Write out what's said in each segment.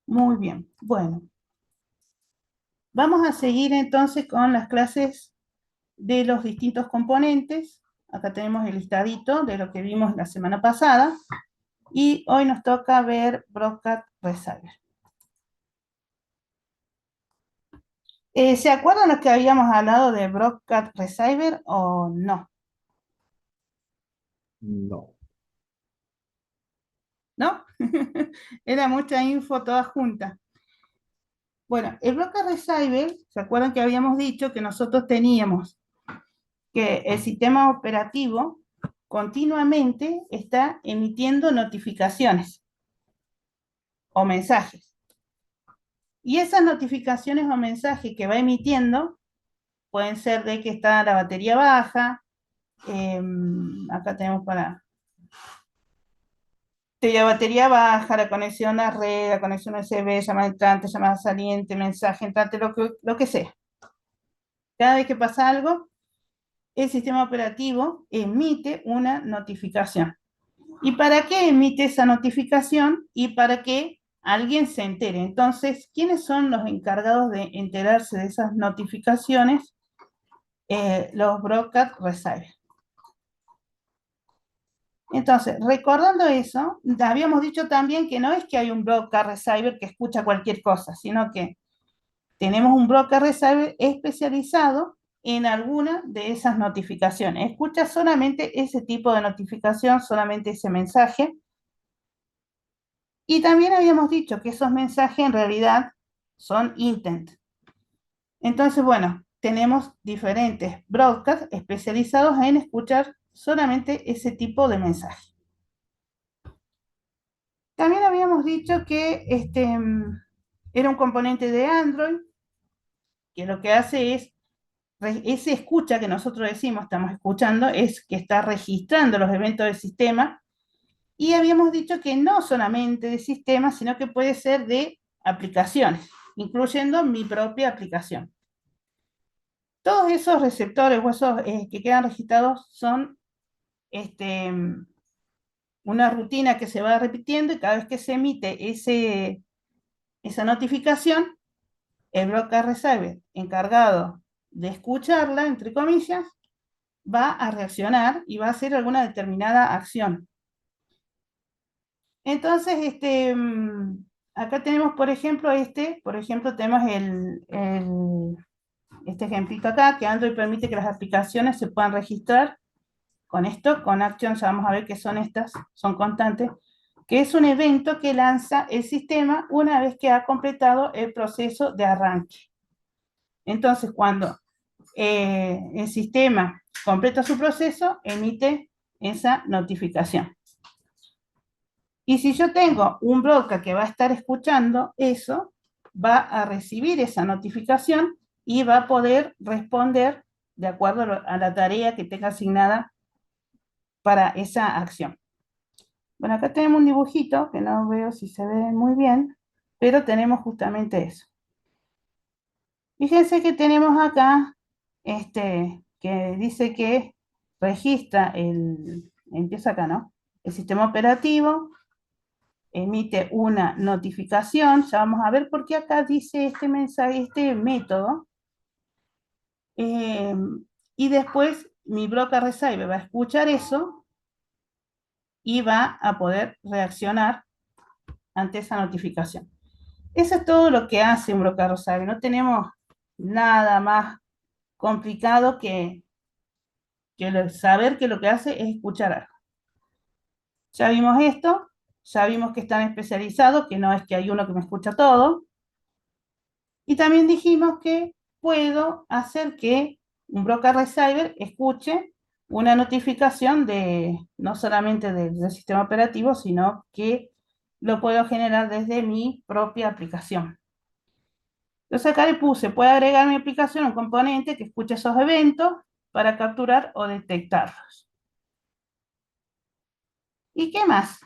Muy bien. Bueno, vamos a seguir entonces con las clases de los distintos componentes. Acá tenemos el listadito de lo que vimos la semana pasada. Y hoy nos toca ver Broadcast Receiver. ¿Se acuerdan los que habíamos hablado de Broadcast Receiver o no? No. ¿No? Era mucha info toda junta. Bueno, el Broadcast Receiver, ¿se acuerdan que habíamos dicho que nosotros teníamos que el sistema operativo continuamente está emitiendo notificaciones o mensajes? Y esas notificaciones o mensajes que va emitiendo pueden ser de que está la batería baja. Acá tenemos para la batería baja, la conexión a red, la conexión USB, llamada entrante, llamada saliente, mensaje entrante, lo que sea. Cada vez que pasa algo, el sistema operativo emite una notificación. ¿Y para qué emite esa notificación? Y para que alguien se entere. Entonces, ¿quiénes son los encargados de enterarse de esas notificaciones? Los broadcast receivers. Entonces, recordando eso, habíamos dicho también que no es que hay un broadcast receiver que escucha cualquier cosa, sino que tenemos un broadcast receiver especializado en alguna de esas notificaciones. Escucha solamente ese tipo de notificación, solamente ese mensaje. Y también habíamos dicho que esos mensajes en realidad son intent. Entonces, bueno, tenemos diferentes broadcasts especializados en escuchar solamente ese tipo de mensaje. También habíamos dicho que era un componente de Android, que lo que hace es, ese escucha que nosotros decimos, estamos escuchando, es que está registrando los eventos del sistema. Y habíamos dicho que no solamente de sistemas, sino que puede ser de aplicaciones, incluyendo mi propia aplicación. Todos esos receptores o esos que quedan registrados son una rutina que se va repitiendo y cada vez que se emite esa notificación, el broadcast receiver encargado de escucharla, entre comillas, va a reaccionar y va a hacer alguna determinada acción. Entonces, acá tenemos, por ejemplo, tenemos este ejemplito acá, que Android permite que las aplicaciones se puedan registrar con esto, con actions, vamos a ver qué son estas, son constantes, que es un evento que lanza el sistema una vez que ha completado el proceso de arranque. Entonces, cuando el sistema completa su proceso, emite esa notificación. Y si yo tengo un broker que va a estar escuchando eso, va a recibir esa notificación y va a poder responder de acuerdo a la tarea que tenga asignada para esa acción. Bueno, acá tenemos un dibujito que no veo si se ve muy bien, pero tenemos justamente eso. Fíjense que tenemos acá, que dice que registra empieza acá, ¿no? El sistema operativo emite una notificación, ya vamos a ver por qué acá dice este mensaje, este método, y después mi broker receiver va a escuchar eso y va a poder reaccionar ante esa notificación. Eso es todo lo que hace un broker receiver, no tenemos nada más complicado que saber que lo que hace es escuchar algo. Ya vimos esto, ya vimos que están especializados, que no es que hay uno que me escucha todo. Y también dijimos que puedo hacer que un broker receiver escuche una notificación no solamente del sistema operativo, sino que lo puedo generar desde mi propia aplicación. Entonces acá le puse, puede agregar a mi aplicación un componente que escuche esos eventos para capturar o detectarlos. ¿Y qué más?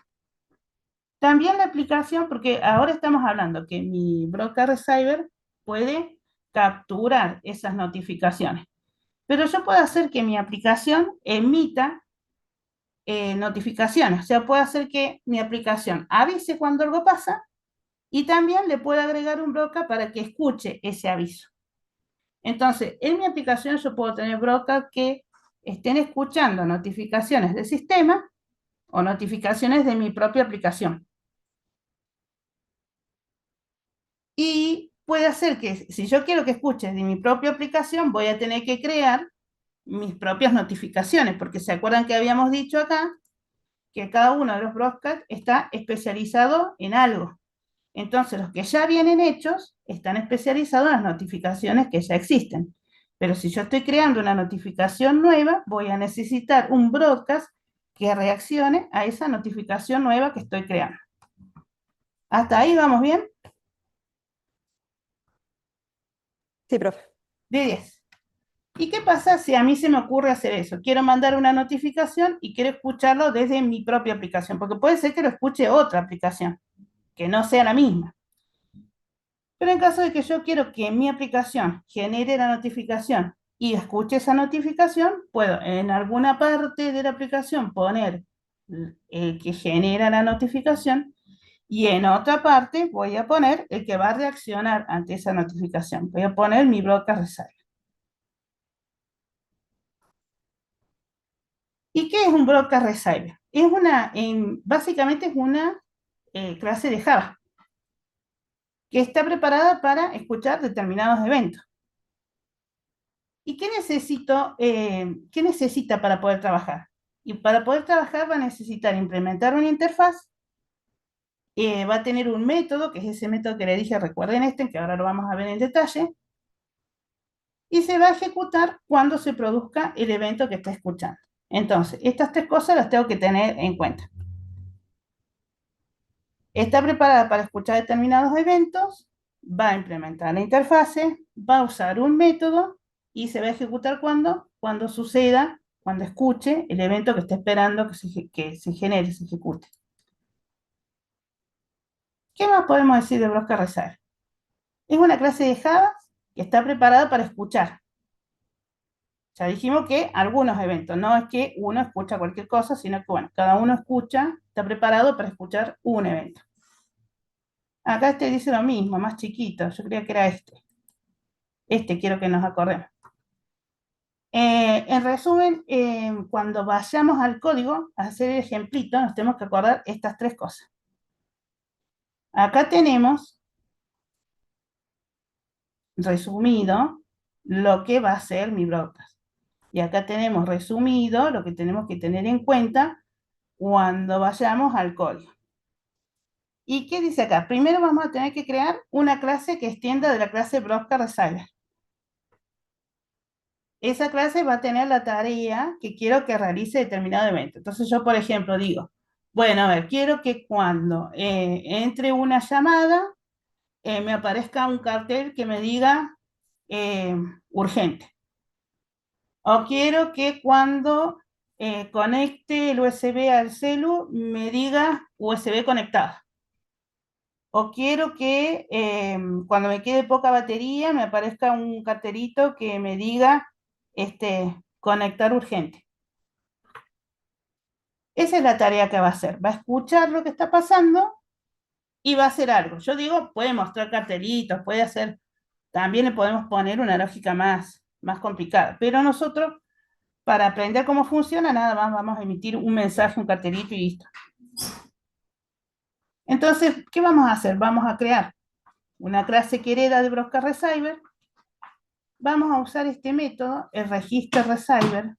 También la aplicación, porque ahora estamos hablando que mi broker receiver puede capturar esas notificaciones, pero yo puedo hacer que mi aplicación emita notificaciones, o sea, puedo hacer que mi aplicación avise cuando algo pasa Y también le puedo agregar un broker para que escuche ese aviso. Entonces, en mi aplicación yo puedo tener brokers que estén escuchando notificaciones del sistema o notificaciones de mi propia aplicación. Y puede hacer que, si yo quiero que escuche de mi propia aplicación, voy a tener que crear mis propias notificaciones, porque se acuerdan que habíamos dicho acá que cada uno de los broadcasts está especializado en algo. Entonces, los que ya vienen hechos están especializados en las notificaciones que ya existen. Pero si yo estoy creando una notificación nueva, voy a necesitar un broadcast que reaccione a esa notificación nueva que estoy creando. ¿Hasta ahí vamos bien? Sí, profe. De 10. ¿Y qué pasa si a mí se me ocurre hacer eso? Quiero mandar una notificación y quiero escucharlo desde mi propia aplicación, porque puede ser que lo escuche otra aplicación, que no sea la misma. Pero en caso de que yo quiero que mi aplicación genere la notificación y escuche esa notificación, puedo en alguna parte de la aplicación poner el que genera la notificación y en otra parte voy a poner el que va a reaccionar ante esa notificación. Voy a poner mi broadcast reserve. ¿Y qué es un broadcast receiver? Básicamente es una clase de Java que está preparada para escuchar determinados eventos. ¿Y qué necesita para poder trabajar? Y para poder trabajar va a necesitar implementar una interfaz, va a tener un método, que es ese método que le dije, recuerden que ahora lo vamos a ver en detalle, y se va a ejecutar cuando se produzca el evento que está escuchando. Entonces, estas tres cosas las tengo que tener en cuenta. Está preparada para escuchar determinados eventos, va a implementar la interfase, va a usar un método y se va a ejecutar cuando suceda, cuando escuche el evento que está esperando que se genere, se ejecute. ¿Qué más podemos decir de Broca Reserve? Es una clase de Java que está preparada para escuchar. Ya dijimos que algunos eventos, no es que uno escucha cualquier cosa, sino que, bueno, cada uno escucha, está preparado para escuchar un evento. Acá este dice lo mismo, más chiquito, yo creía que era este. Este quiero que nos acordemos. En resumen, cuando vayamos al código a hacer el ejemplito, nos tenemos que acordar estas tres cosas. Acá tenemos resumido lo que va a ser mi broadcast. Y acá tenemos resumido lo que tenemos que tener en cuenta cuando vayamos al código. ¿Y qué dice acá? Primero vamos a tener que crear una clase que extienda de la clase broadcast resolver. Esa clase va a tener la tarea que quiero que realice determinado evento. Entonces yo, por ejemplo, digo, bueno, a ver, quiero que cuando entre una llamada me aparezca un cartel que me diga urgente. O quiero que cuando conecte el USB al celu me diga USB conectado. O quiero que cuando me quede poca batería me aparezca un cartelito que me diga conectar urgente. Esa es la tarea que va a hacer. Va a escuchar lo que está pasando y va a hacer algo. Yo digo, puede mostrar cartelitos, puede hacer, también le podemos poner una lógica más complicada. Pero nosotros, para aprender cómo funciona, nada más vamos a emitir un mensaje, un cartelito y listo. Entonces, ¿qué vamos a hacer? Vamos a crear una clase que hereda de Broadcast Receiver. Vamos a usar este método, el register receiver,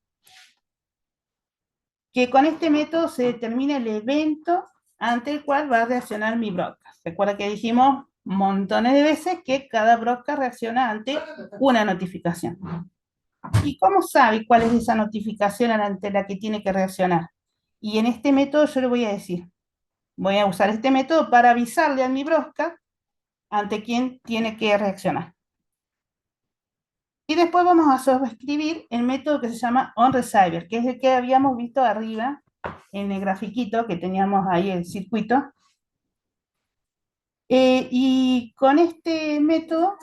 que con este método se determina el evento ante el cual va a reaccionar mi broadcast. Recuerda que dijimos montones de veces que cada broadcast reacciona ante una notificación. ¿Y cómo sabe cuál es esa notificación ante la que tiene que reaccionar? Y en este método yo le voy a decir, voy a usar este método para avisarle a mi broadcast ante quién tiene que reaccionar. Y después vamos a sobreescribir el método que se llama onReceiver, que es el que habíamos visto arriba en el grafiquito que teníamos ahí, el circuito. Y con este método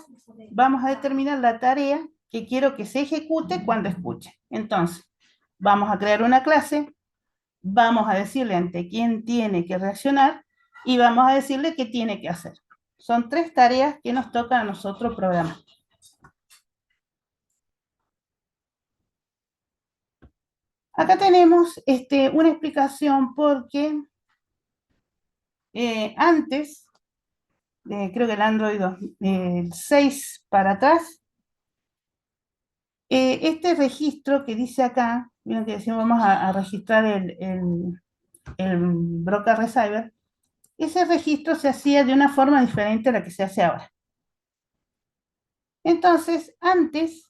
vamos a determinar la tarea que quiero que se ejecute cuando escuche. Entonces, vamos a crear una clase, vamos a decirle ante quién tiene que reaccionar y vamos a decirle qué tiene que hacer. Son 3 tareas que nos toca a nosotros programar. Acá tenemos una explicación porque antes, creo que el Android 6 para atrás, este registro que dice acá, miren que decimos vamos a registrar el broker receiver, ese registro se hacía de una forma diferente a la que se hace ahora. Entonces, antes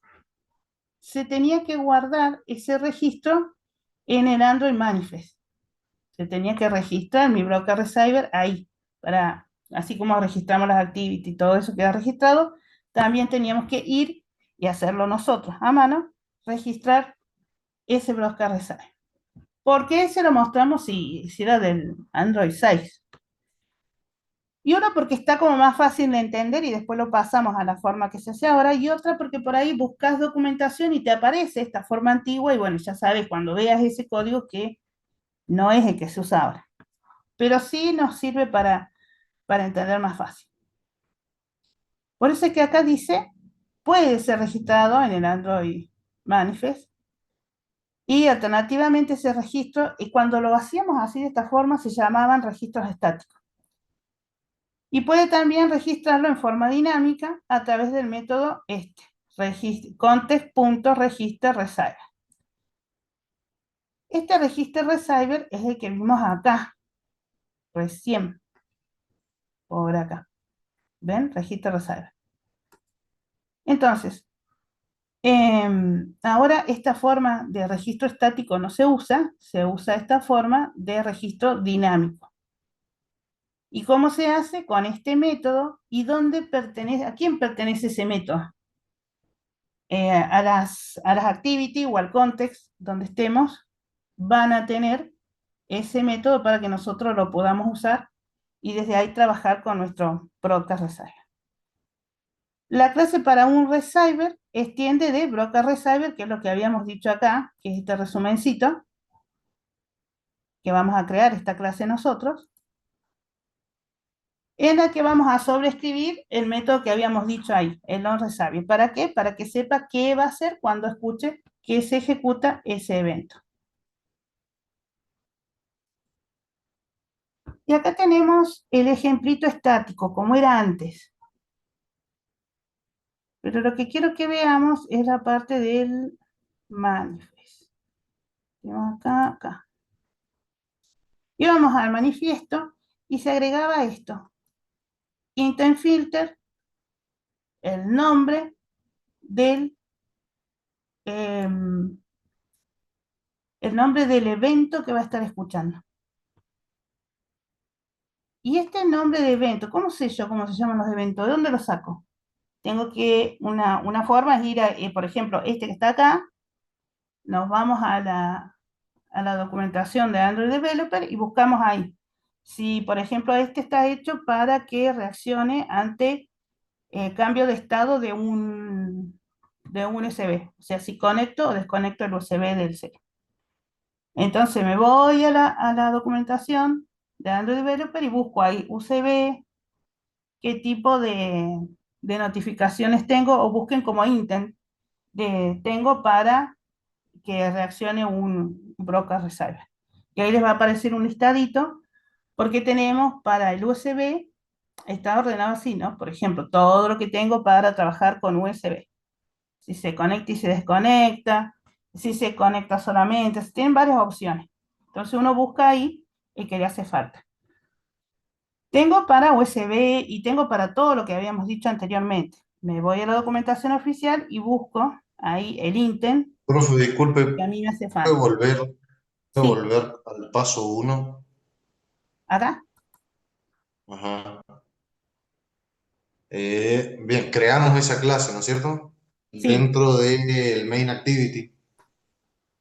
se tenía que guardar ese registro en el Android Manifest. Se tenía que registrar mi broker receiver ahí, así como registramos las activities y todo eso queda registrado, también teníamos que ir y hacerlo nosotros a mano, registrar ese broker receiver. ¿Por qué se lo mostramos si era del Android 6? Y una porque está como más fácil de entender y después lo pasamos a la forma que se hace ahora, y otra porque por ahí buscas documentación y te aparece esta forma antigua y bueno, ya sabes cuando veas ese código que no es el que se usa ahora. Pero sí nos sirve para entender más fácil. Por eso es que acá dice, puede ser registrado en el Android Manifest y alternativamente ese registro, y cuando lo hacíamos así de esta forma, se llamaban registros estáticos. Y puede también registrarlo en forma dinámica a través del método context.register_receiver. Este register receiver es el que vimos acá, recién, por acá. ¿Ven? Register receiver. Entonces, ahora esta forma de registro estático no se usa esta forma de registro dinámico. ¿Y cómo se hace? Con este método. ¿Y dónde pertenece? ¿A quién pertenece ese método? A las activities o al context donde estemos, van a tener ese método para que nosotros lo podamos usar y desde ahí trabajar con nuestro broker receiver. La clase para un receiver extiende de broker receiver, que es lo que habíamos dicho acá, que es este resumencito, que vamos a crear esta clase nosotros, en la que vamos a sobreescribir el método que habíamos dicho ahí, el onReceiver. ¿Para qué? Para que sepa qué va a hacer cuando escuche que se ejecuta ese evento. Y acá tenemos el ejemplito estático, como era antes. Pero lo que quiero que veamos es la parte del manifest. Tenemos acá. Íbamos al manifiesto y se agregaba esto. Intent filter, el nombre del evento que va a estar escuchando. Y este nombre de evento, ¿cómo sé yo cómo se llaman los eventos? ¿De dónde lo saco? Tengo que, una forma es ir a, por ejemplo, este que está acá, nos vamos a la documentación de Android Developer y buscamos ahí. Si, por ejemplo, este está hecho para que reaccione ante cambio de estado de un USB. O sea, si conecto o desconecto el USB del C. Entonces me voy a la documentación de Android Developer y busco ahí USB, qué tipo de notificaciones tengo, o busquen como intent tengo para que reaccione un broker receiver. Y ahí les va a aparecer un listadito, porque tenemos para el USB, está ordenado así, ¿no? Por ejemplo, todo lo que tengo para trabajar con USB. Si se conecta y se desconecta, si se conecta solamente, tienen varias opciones. Entonces uno busca ahí el que le hace falta. Tengo para USB y tengo para todo lo que habíamos dicho anteriormente. Me voy a la documentación oficial y busco ahí el intent Profe, disculpe, que a mí me hace ¿puede falta. volver, puede Sí, volver al paso uno? acá. Ajá. Bien, creamos esa clase, ¿no es cierto? Sí, Dentro del main activity.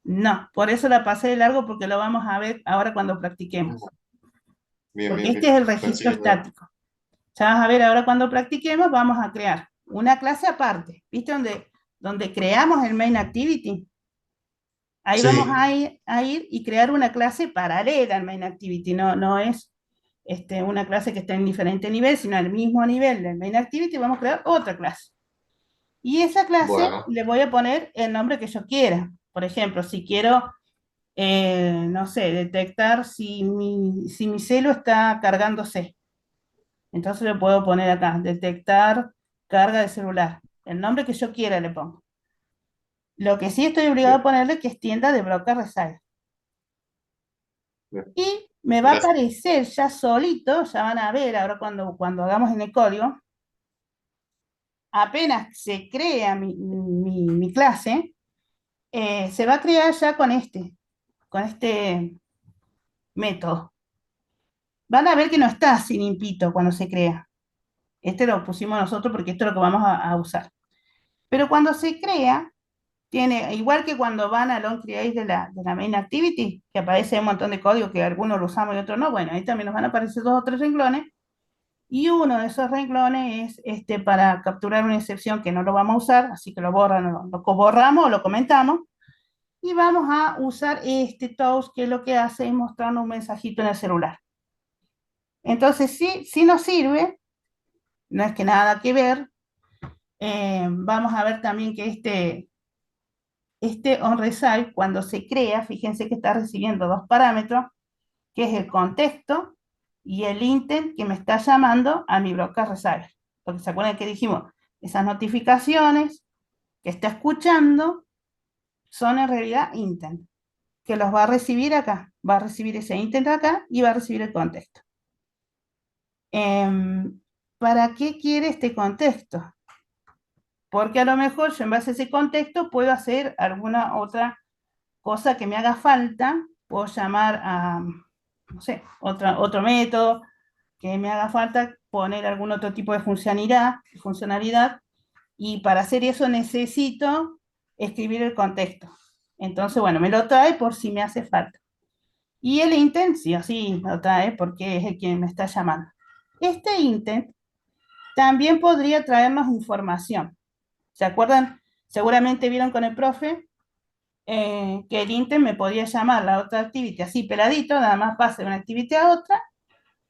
no, por eso la pasé de largo porque lo vamos a ver ahora cuando practiquemos. Bien, Porque bien, este es bien. el Pensé registro que era- estático. Ya vas a ver ahora cuando practiquemos, vamos a crear una clase aparte. ¿Viste? Donde creamos el main activity. Ahí vamos Sí, a ir y crear una clase paralela al main activity. No es una clase que está en diferente nivel, sino al mismo nivel del main activity, vamos a crear otra clase. Y esa clase Bueno, le voy a poner el nombre que yo quiera. Por ejemplo, si quiero, no sé, detectar si mi celu está cargándose. Entonces le puedo poner acá, detectar carga de celular. El nombre que yo quiera le pongo. Lo que sí estoy obligado a bien, ponerle que es tienda de broker reserve. bien. Y me va a Gracias. aparecer ya solito, ya van a ver ahora cuando hagamos en el código, apenas se crea mi clase, se va a crear ya con este método. Van a ver que no está sin impito cuando se crea. Este lo pusimos nosotros porque esto es lo que vamos a usar. Pero cuando se crea, tiene, igual que cuando van al onCreate de la main activity, que aparece un montón de código que algunos lo usamos y otros no, bueno, ahí también nos van a aparecer 2 o 3 renglones, y uno de esos renglones es para capturar una excepción que no lo vamos a usar, así que lo borramos o lo comentamos, y vamos a usar este toast, que lo que hace es mostrarnos un mensajito en el celular. Entonces, sí nos sirve, no es que nada que ver. Vamos a ver también que este onReceive, cuando se crea, fíjense que está recibiendo 2 parámetros, que es el contexto y el intent que me está llamando a mi broker receiver. Porque se acuerdan que dijimos, esas notificaciones que está escuchando son en realidad intent, que los va a recibir acá, va a recibir ese intent acá y va a recibir el contexto. ¿Para qué quiere este contexto? Porque a lo mejor yo en base a ese contexto puedo hacer alguna otra cosa que me haga falta, puedo llamar a, no sé, otro método que me haga falta, poner algún otro tipo de funcionalidad, y para hacer eso necesito escribir el contexto. Entonces, bueno, me lo trae por si me hace falta. Y el intent, sí o sí, me lo trae porque es el quien me está llamando. Este intent también podría traernos información. ¿Se acuerdan? Seguramente vieron con el profe que el intent me podía llamar la otra activity así peladito, nada más pase de una activity a otra,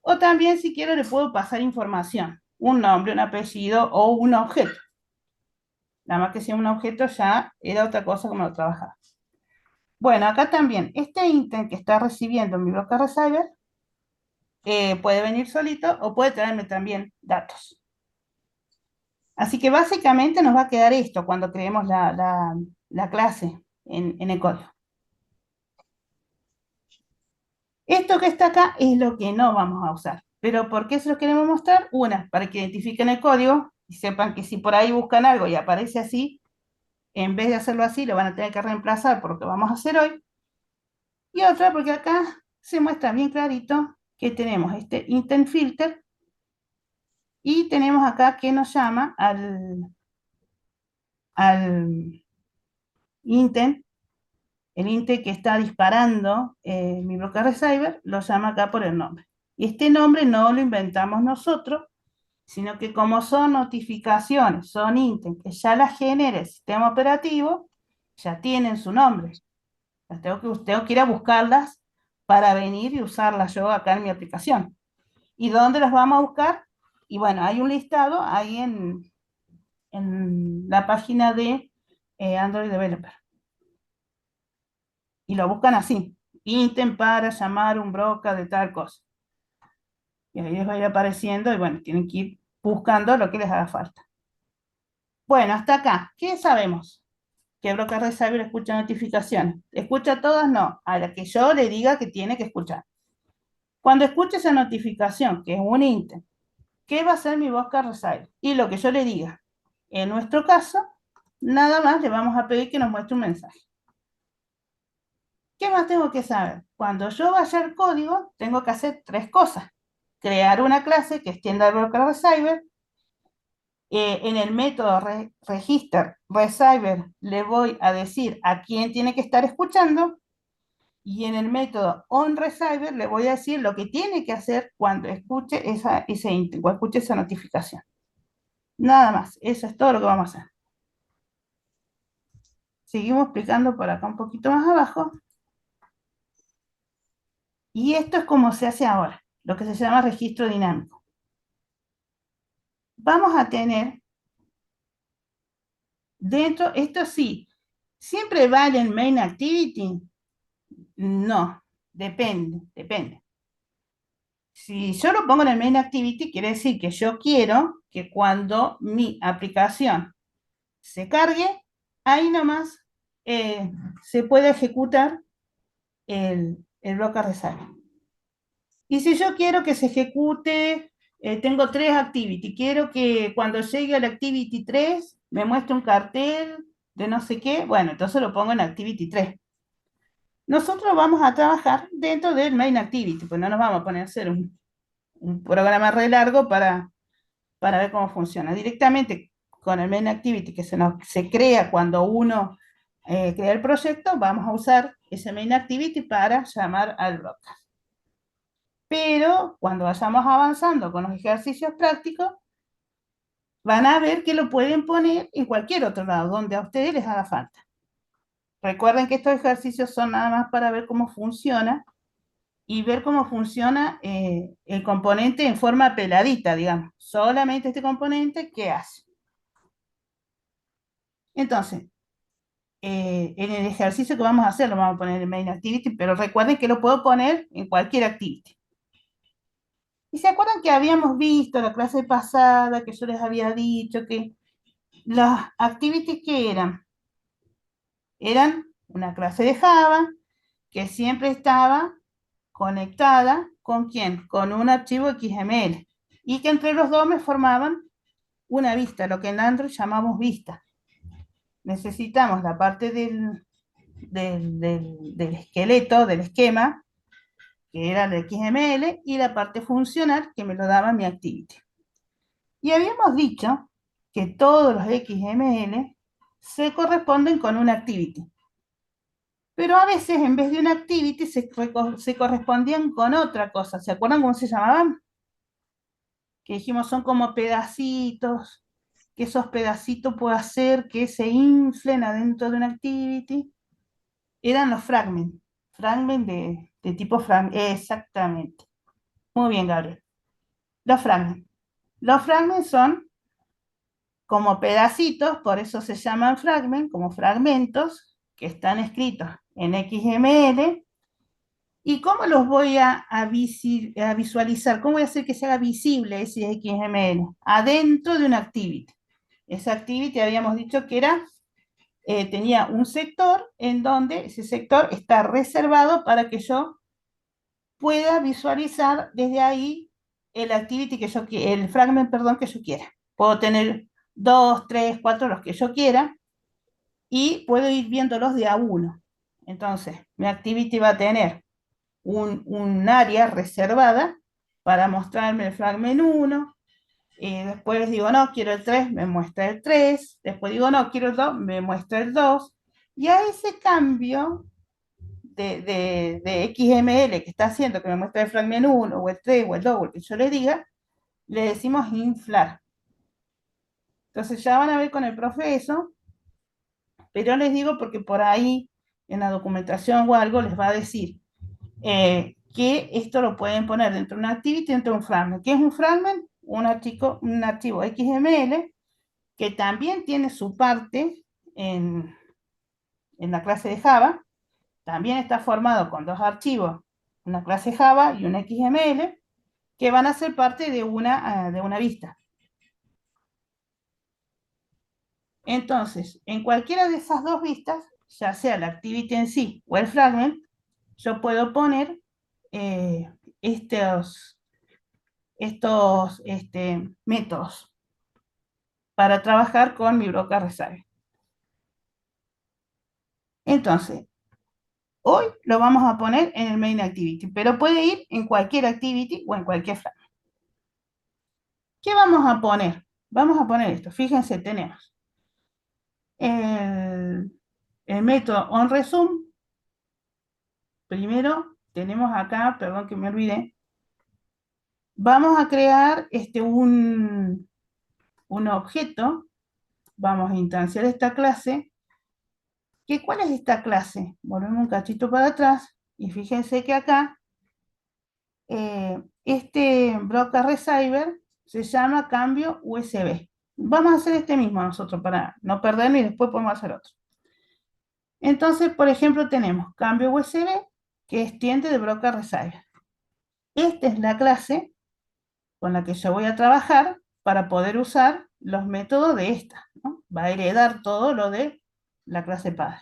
o también si quiero le puedo pasar información, un nombre, un apellido o un objeto. Nada más que si un objeto ya era otra cosa como lo trabajaba. Bueno, acá también, este intent que está recibiendo mi broker receiver puede venir solito o puede traerme también datos. Así que básicamente nos va a quedar esto cuando creemos la clase en el código. Esto que está acá es lo que no vamos a usar. ¿Pero por qué se los queremos mostrar? Una, para que identifiquen el código y sepan que si por ahí buscan algo y aparece así, en vez de hacerlo así, lo van a tener que reemplazar por lo que vamos a hacer hoy. Y otra, porque acá se muestra bien clarito que tenemos este intent filter y tenemos acá que nos llama al intent, el intent que está disparando mi broker receiver, lo llama acá por el nombre. Y este nombre no lo inventamos nosotros, sino que como son notificaciones, son intent que ya las genera el sistema operativo, ya tienen su nombre. Tengo que ir a buscarlas para venir y usarlas yo acá en mi aplicación. ¿Y dónde las vamos a buscar? Y bueno, hay un listado ahí en la página de Android Developer. Y lo buscan así, intent para llamar un broker de tal cosa. Y ahí les va a ir apareciendo y bueno, tienen que ir buscando lo que les haga falta. Bueno, hasta acá, ¿qué sabemos? Que broker receiver escucha notificaciones. ¿Escucha todas? No, a la que yo le diga que tiene que escuchar. Cuando escuche esa notificación, que es un intent, ¿qué va a hacer mi broker receiver? Y lo que yo le diga. En nuestro caso, nada más le vamos a pedir que nos muestre un mensaje. ¿Qué más tengo que saber? Cuando yo vaya al código, tengo que hacer 3 cosas. Crear una clase que extienda el broker receiver. En el método register receiver le voy a decir a quién tiene que estar escuchando, y en el método onReceiver le voy a decir lo que tiene que hacer cuando escuche ese intent o escuche esa notificación. Nada más, eso es todo lo que vamos a hacer. Seguimos explicando por acá un poquito más abajo. Y esto es como se hace ahora. lo que se llama registro dinámico. Vamos a tener dentro, esto sí, ¿siempre vale el main activity? No, depende. Si yo lo pongo en el main activity, quiere decir que yo quiero que cuando mi aplicación se cargue, ahí nomás se puede ejecutar el bloque reserva. Y si yo quiero que se ejecute, tengo 3 activity, quiero que cuando llegue a la activity 3 me muestre un cartel de no sé qué, bueno, entonces lo pongo en activity 3. Nosotros vamos a trabajar dentro del main activity, pues no nos vamos a poner a hacer un programa re largo para ver cómo funciona. Directamente con el main activity que se crea cuando uno crea el proyecto, vamos a usar ese main activity para llamar al broker. Pero cuando vayamos avanzando con los ejercicios prácticos, van a ver que lo pueden poner en cualquier otro lado, donde a ustedes les haga falta. Recuerden que estos ejercicios son nada más para ver cómo funciona y ver cómo funciona el componente en forma peladita, digamos. Solamente este componente, ¿qué hace? Entonces, en el ejercicio que vamos a hacer, lo vamos a poner en main activity, pero recuerden que lo puedo poner en cualquier activity. ¿Y se acuerdan que habíamos visto la clase pasada, que yo les había dicho que las activities que eran una clase de Java que siempre estaba conectada ¿con quién? Con un archivo XML y que entre los dos me formaban una vista, lo que en Android llamamos vista. Necesitamos la parte del esqueleto, del esquema, que era el XML, y la parte funcional, que me lo daba mi activity. Y habíamos dicho que todos los XML se corresponden con una activity. Pero a veces, en vez de una activity, se correspondían con otra cosa. ¿Se acuerdan cómo se llamaban? Que dijimos son como pedacitos, que esos pedacitos puede hacer que se inflen adentro de una activity. Eran los fragments. Fragments de tipo fragment. Exactamente. Muy bien, Gabriel. Los fragments. Los fragments son como pedacitos, por eso se llaman fragments, como fragmentos, que están escritos en XML. ¿Y cómo los voy a visualizar? ¿Cómo voy a hacer que se haga visible ese XML? Adentro de una activity. Esa activity habíamos dicho que tenía un sector en donde ese sector está reservado para que yo pueda visualizar desde ahí el activity el fragment, perdón, que yo quiera. Puedo tener 2, 3, 4, los que yo quiera, y puedo ir viéndolos de a uno. Entonces, mi activity va a tener un área reservada para mostrarme el fragment 1, después les digo, no, quiero el 3, me muestra el 3, después digo, no, quiero el 2, me muestra el 2, y a ese cambio de XML que está haciendo, que me muestra el fragment 1, o el 3, o el 2, o el que yo le diga, le decimos inflar. Entonces ya van a ver con el profe eso, pero les digo porque por ahí en la documentación o algo les va a decir que esto lo pueden poner dentro de una activity, dentro de un fragment. ¿Qué es un fragment? Un archivo XML que también tiene su parte en la clase de Java. También está formado con 2 archivos, una clase Java y un XML, que van a ser parte de una vista. Entonces, en cualquiera de esas 2 vistas, ya sea la activity en sí o el fragment, yo puedo poner estos métodos para trabajar con mi broker reserve. Entonces, hoy lo vamos a poner en el main activity, pero puede ir en cualquier activity o en cualquier fragment. ¿Qué vamos a poner? Vamos a poner esto. Fíjense, tenemos el método onResume. Primero tenemos acá, perdón que me olvidé, vamos a crear un objeto. Vamos a instanciar esta clase. ¿Cuál es esta clase? Volvemos un cachito para atrás y fíjense que acá este broker receiver se llama cambio USB. Vamos a hacer este mismo nosotros para no perderlo y después podemos hacer otro. Entonces, por ejemplo, tenemos cambio USB que extiende de broker receiver. Esta es la clase con la que yo voy a trabajar para poder usar los métodos de esta, ¿no? Va a heredar todo lo de la clase padre.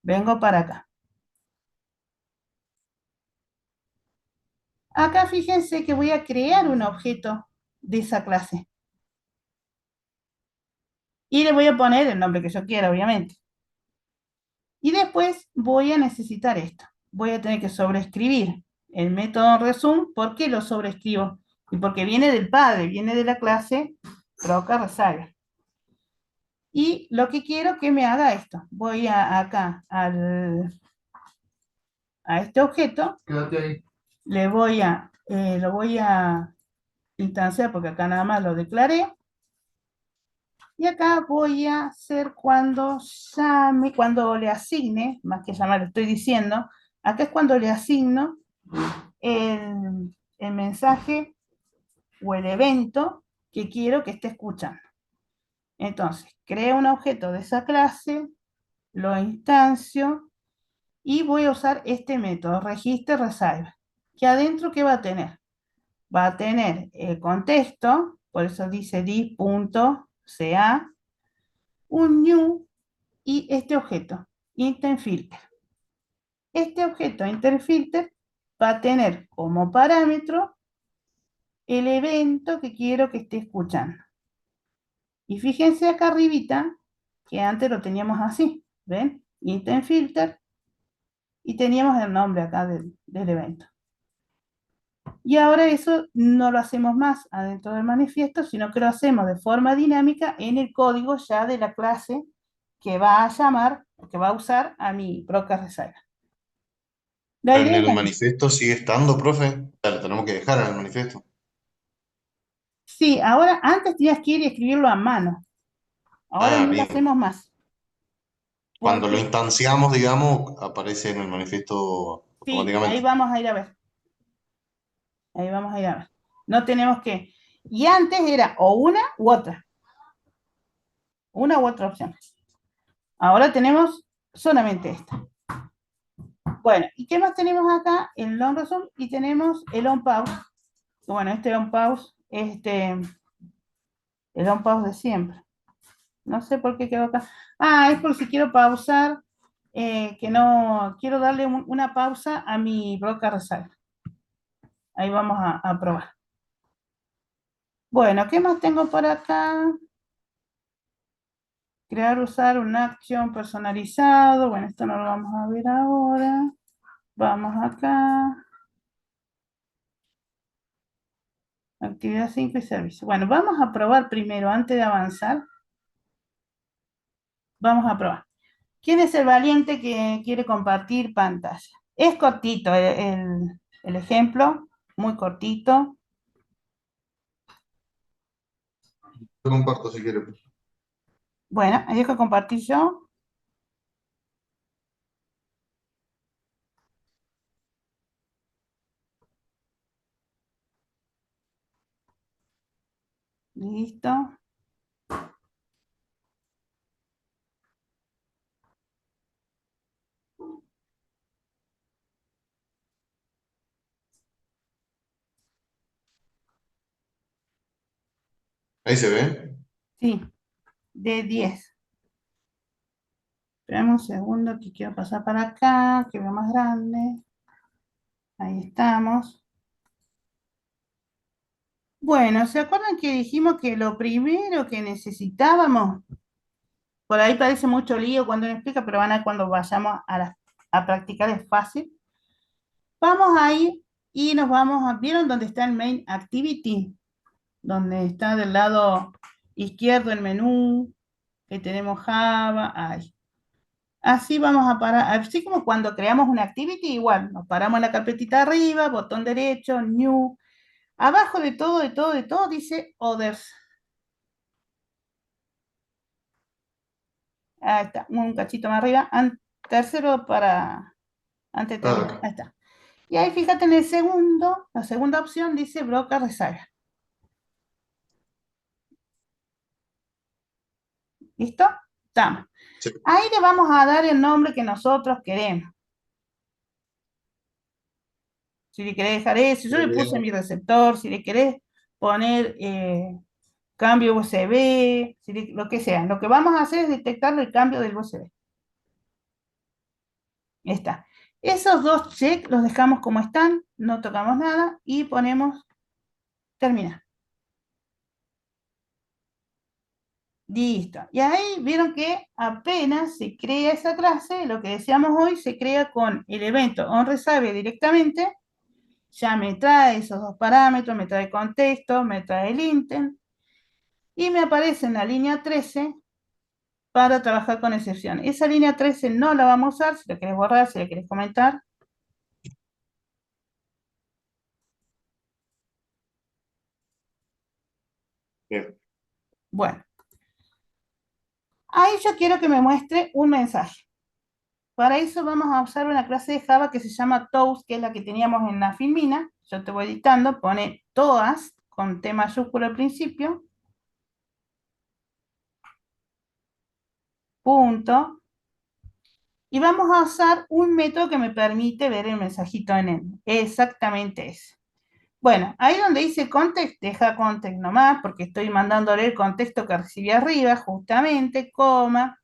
Vengo para acá. Acá fíjense que voy a crear un objeto de esa clase. Y le voy a poner el nombre que yo quiera, obviamente. Y después voy a necesitar esto. Voy a tener que sobreescribir el método resume. ¿Por qué lo sobreescribo? Y porque viene del padre, viene de la clase broker receiver. Y lo que quiero que me haga esto. Voy acá a este objeto. Quédate ahí. Lo voy a instanciar porque acá nada más lo declaré. Y acá voy a hacer cuando llame, cuando le asigne, más que llamar, le estoy diciendo, acá es cuando le asigno el mensaje o el evento que quiero que esté escuchando. Entonces, creo un objeto de esa clase, lo instancio y voy a usar este método, register receive, que adentro, ¿qué va a tener? Va a tener el contexto, por eso dice di.ca, un new y este objeto, IntenFilter. Este objeto IntenFilter va a tener como parámetro el evento que quiero que esté escuchando. Y fíjense acá arribita, que antes lo teníamos así, ¿ven? IntenFilter, y teníamos el nombre acá del evento. Y ahora eso no lo hacemos más adentro del manifiesto, sino que lo hacemos de forma dinámica en el código ya de la clase que va a llamar, que va a usar a mi broker receiver. La En idea es el la misma. manifiesto sigue estando, profe. O sea, lo tenemos que dejar en el manifiesto. Sí, ahora antes tenías que ir y escribirlo a mano. Ahora Ah, no lo bien. hacemos más. Cuando lo Porque instanciamos, digamos, aparece en el manifiesto sí, ahí automáticamente. vamos a ir a ver. Ahí vamos a ir a ver. No tenemos que. Y antes era o una u otra. Una u otra opción. Ahora tenemos solamente esta. Bueno, ¿y qué más tenemos acá? El long resume y tenemos el on pause. Bueno, este on pause, el on pause de siempre. No sé por qué quedó acá. Ah, es por si quiero pausar, que no, quiero darle una pausa a mi broker receiver. Ahí vamos a probar. Bueno, ¿qué más tengo por acá? Crear, usar un action personalizado. Bueno, esto no lo vamos a ver ahora. Vamos acá. Actividad 5 y servicio. Bueno, vamos a probar primero, antes de avanzar. Vamos a probar. ¿Quién es el valiente que quiere compartir pantalla? Es cortito el ejemplo, muy cortito. Lo comparto si quiere. Bueno, ahí dejo compartir yo. Listo. Ahí se ve. Sí, de 10. Esperamos un segundo que quiero pasar para acá, que veo más grande. Ahí estamos. Bueno, ¿se acuerdan que dijimos que lo primero que necesitábamos? Por ahí parece mucho lío cuando uno explica, pero van a ver cuando vayamos a practicar es fácil. Vamos a ir y nos vamos a... ¿Vieron dónde está el Main Activity? Donde está del lado izquierdo el menú, que tenemos Java, ahí. Así vamos a parar, así como cuando creamos una activity, igual, nos paramos en la carpetita arriba, botón derecho, New. Abajo de todo, dice Others. Ahí está, un cachito más arriba. Tercero para... Antes de terminar, Ah, ahí está. Y ahí fíjate en el segundo, la segunda opción dice broker reserve. ¿Listo? Estamos. Sí, Ahí le vamos a dar el nombre que nosotros queremos. Si le querés dejar eso, yo le puse mi receptor, si le querés poner cambio USB, lo que sea. Lo que vamos a hacer es detectar el cambio del USB. Ahí está. Esos dos checks los dejamos como están, no tocamos nada y ponemos terminar. Listo. Y ahí vieron que apenas se crea esa clase, lo que decíamos hoy, se crea con el evento onReserve directamente. Ya me trae esos dos parámetros, me trae contexto, me trae el intent y me aparece en la línea 13 para trabajar con excepciones. Esa línea 13 no la vamos a usar, si la querés borrar, si la querés comentar. bien. Bueno, ahí yo quiero que me muestre un mensaje. Para eso vamos a usar una clase de Java que se llama Toast, que es la que teníamos en la Filmina. Yo te voy editando, pone todas con T mayúsculo al principio, punto. Y vamos a usar un método que me permite ver el mensajito en él. Exactamente ese. Bueno, ahí donde dice context, deja context nomás, porque estoy mandándole el contexto que recibí arriba, justamente, coma.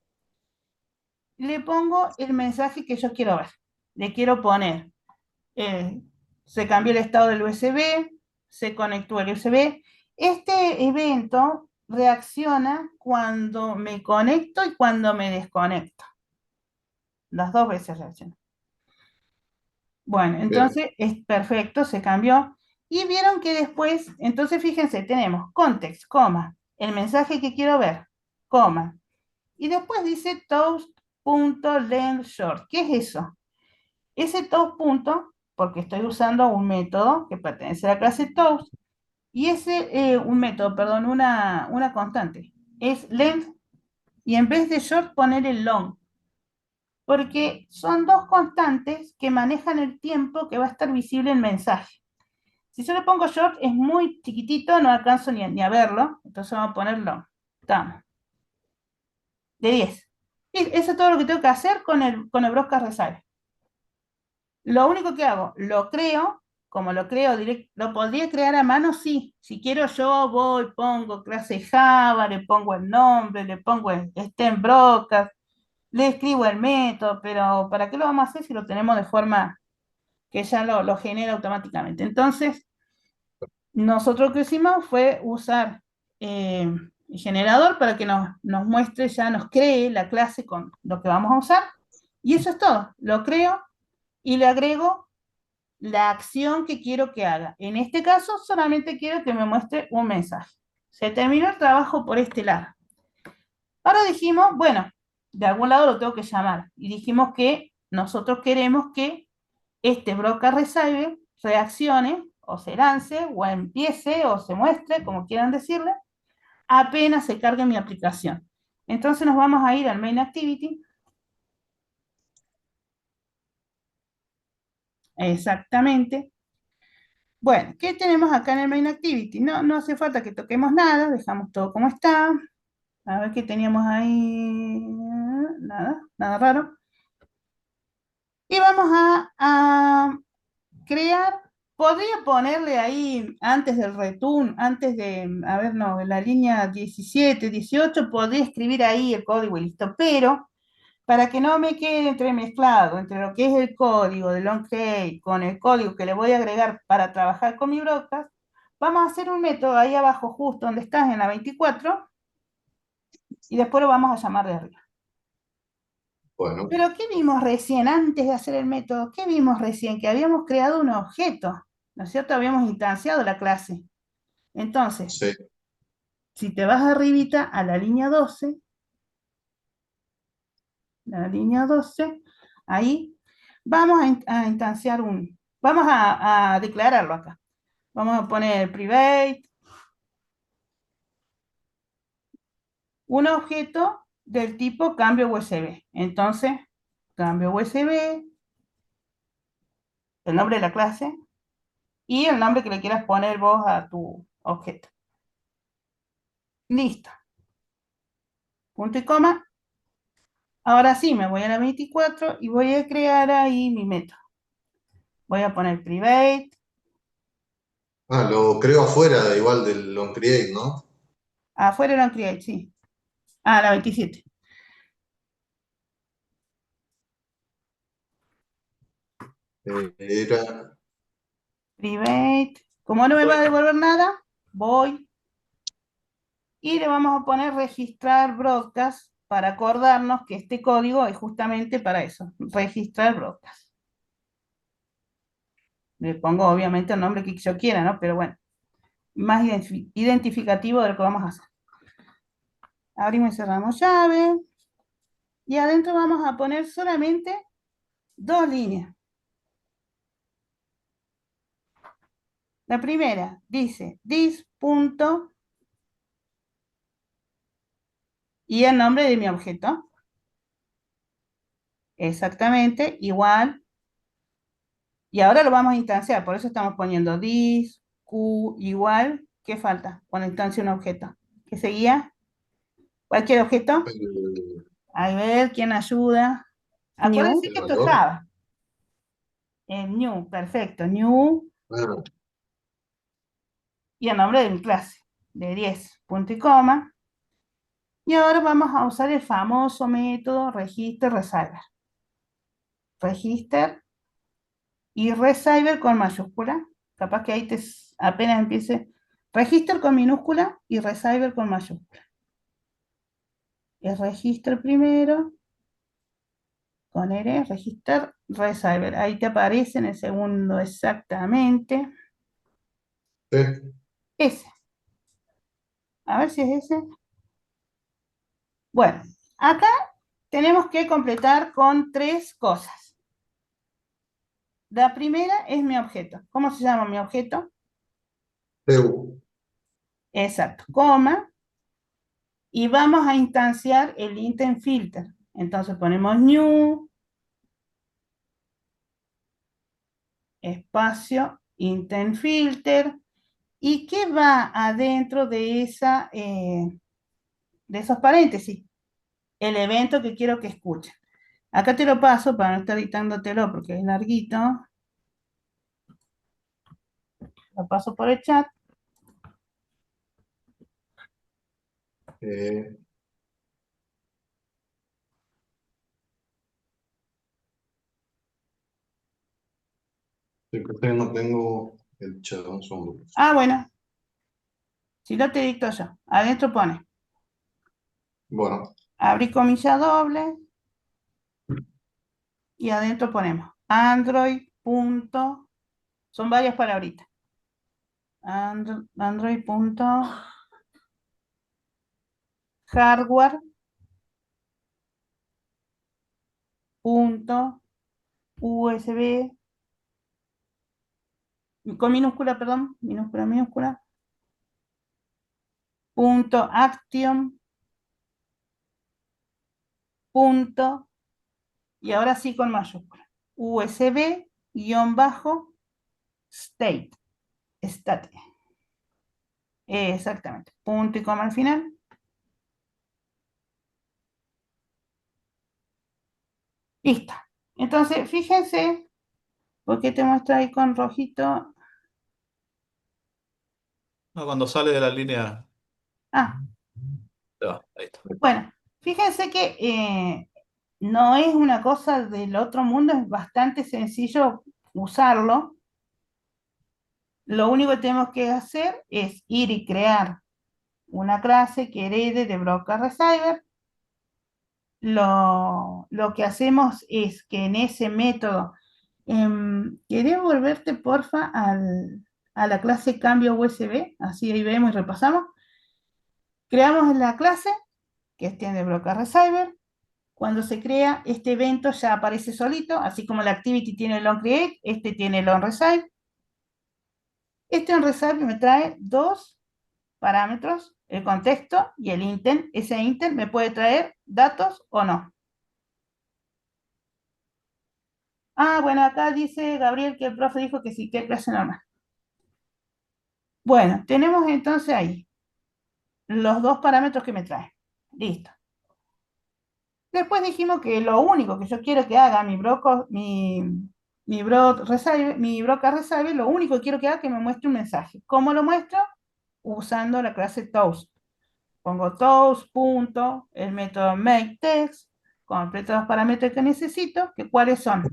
Le pongo el mensaje que yo quiero ver. Le quiero poner, eh, se cambió el estado del USB, se conectó el USB. Este evento reacciona cuando me conecto y cuando me desconecto. Las dos veces reacciona. Bueno, Bien. entonces es perfecto, se cambió. Y vieron que después, entonces fíjense, tenemos context, coma, el mensaje que quiero ver, coma. Y después dice toast.lengthShort. ¿Qué es eso? Ese toast punto, porque estoy usando un método que pertenece a la clase toast, y ese, un método, perdón, una constante, es length, y en vez de short poner el long, porque son dos constantes que manejan el tiempo que va a estar visible el mensaje. Si yo le pongo short es muy chiquitito, no alcanzo ni a verlo, entonces vamos a ponerlo, estamos, de 10. Y eso es todo lo que tengo que hacer con el broadcast reserve. Lo único que hago, lo creo, como lo creo directo, lo podría crear a mano, sí. Si quiero yo voy, pongo clase Java, le pongo el nombre, le pongo el stem broadcast, le escribo el método, pero ¿para qué lo vamos a hacer si lo tenemos de forma que ya lo genera automáticamente? Entonces, nosotros lo que hicimos fue usar el generador para que nos muestre, ya nos cree la clase con lo que vamos a usar. Y eso es todo. Lo creo y le agrego la acción que quiero que haga. En este caso, solamente quiero que me muestre un mensaje. Se terminó el trabajo por este lado. Ahora dijimos, bueno, de algún lado lo tengo que llamar. Y dijimos que nosotros queremos que este broker reserve reaccione o se lance o empiece o se muestre, como quieran decirle, apenas se cargue mi aplicación. Entonces nos vamos a ir al main activity. Exactamente. Bueno, ¿qué tenemos acá en el main activity? No hace falta que toquemos nada, dejamos todo como está. A ver qué teníamos ahí. Nada raro. Y vamos a crear, podría ponerle ahí antes del return, antes de, a ver, no, en la línea 17, 18, podría escribir ahí el código y listo, pero para que no me quede entremezclado entre lo que es el código de LongHaul con el código que le voy a agregar para trabajar con mi broadcast, vamos a hacer un método ahí abajo, justo donde estás en la 24, y después lo vamos a llamar de arriba. Bueno, Pero ¿qué vimos recién antes de hacer el método? ¿Qué vimos recién? Que habíamos creado un objeto, ¿no es cierto? Habíamos instanciado la clase. Entonces, sí. si te vas arribita a la línea 12, ahí vamos a instanciar vamos a declararlo acá. Vamos a poner private, un objeto del tipo cambio USB. Entonces, cambio USB, el nombre de la clase y el nombre que le quieras poner vos a tu objeto. Listo. Punto y coma. Ahora sí, me voy a la 24 y voy a crear ahí mi método. Voy a poner private. Ah, lo creo afuera igual del onCreate, ¿no? Afuera era un create, sí. Ah, la 27. Era. Private. Como no me va a devolver nada, voy y le vamos a poner registrar broadcast para acordarnos que este código es justamente para eso, registrar broadcast. Le pongo obviamente el nombre que yo quiera, ¿no? Pero bueno, más identificativo de lo que vamos a hacer. Abrimos y cerramos llave. Y adentro vamos a poner solamente 2 líneas. La primera dice this punto y el nombre de mi objeto. Exactamente, igual. Y ahora lo vamos a instanciar, por eso estamos poniendo this, q, igual. ¿Qué falta cuando instancio un objeto? ¿Qué seguía? ¿Cualquier objeto? El, A ver, ¿quién ayuda? New. Acuérdense el que esto es valor. Java. El new, perfecto, new. Ah, Y el nombre de mi clase, de 10, punto y coma. Y ahora vamos a usar el famoso método register resolver. Register y resolver con mayúscula. Capaz que ahí apenas empiece. Register con minúscula y resolver con mayúscula. Es register primero, con R, register, resolver. Ahí te aparece en el segundo exactamente. sí. Ese. A ver si es ese. Bueno, acá tenemos que completar con 3 cosas. La primera es mi objeto. ¿Cómo se llama mi objeto? TU. Exacto, coma. Y vamos a instanciar el intent filter. Entonces ponemos new, espacio, intent filter. ¿Y qué va adentro de de esos paréntesis? El evento que quiero que escuchen. Acá te lo paso para no estar dictándotelo porque es larguito. Lo paso por el chat. Eh, sí, creo que no tengo el chat, un segundo. Ah, bueno, si no te dicto yo. Adentro pone, Bueno, abrí comilla doble y adentro ponemos Android. Son varias palabritas. Android. Hardware. USB. Con minúscula, perdón. Minúscula. Action. Y ahora sí con mayúscula. USB-state. State. Exactamente. Punto y coma al final. Listo. Entonces, fíjense, porque te muestra ahí con rojito. No, cuando sale de la línea, Ah, se va. Ahí está. bueno, fíjense que no es una cosa del otro mundo, es bastante sencillo usarlo. Lo único que tenemos que hacer es ir y crear una clase que herede de Broker Receiver. Lo que hacemos es que en ese método, ¿querés volverte porfa a la clase cambio USB? Así ahí vemos y repasamos. Creamos la clase que extiende Broker Receiver. Cuando se crea este evento ya aparece solito, así como la activity tiene el onCreate, este tiene el onReceive. Este onReceive me trae 2 parámetros, el contexto y el intent. Ese intent me puede traer datos o no. Ah, bueno, acá dice Gabriel que el profe dijo que sí, que es clase normal. Bueno, tenemos entonces ahí los dos parámetros que me trae. Listo. Después dijimos que lo único que yo quiero que haga mi broker reserve, lo único que quiero que haga es que me muestre un mensaje. ¿Cómo lo muestro? Usando la clase toast. Pongo toast, punto, el método makeText, completo los parámetros que necesito, que cuáles son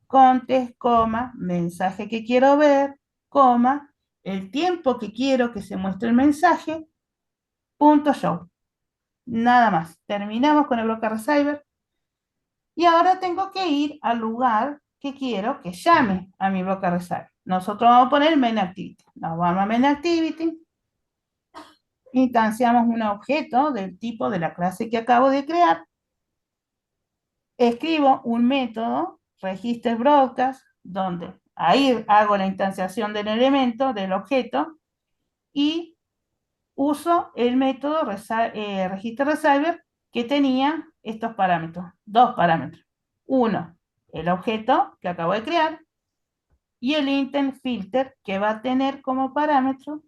context, coma, mensaje que quiero ver, coma, el tiempo que quiero que se muestre el mensaje, punto show. Nada más. Terminamos con el broker receiver. Y ahora tengo que ir al lugar que quiero que llame a mi broker receiver. Nosotros vamos a poner main activity. Nos vamos a main activity. Instanciamos un objeto del tipo de la clase que acabo de crear. Escribo un método, register broadcast, donde ahí hago la instanciación del elemento, del objeto, y uso el método register receiver que tenía estos parámetros, dos parámetros. Uno, el objeto que acabo de crear, y el intent filter que va a tener como parámetro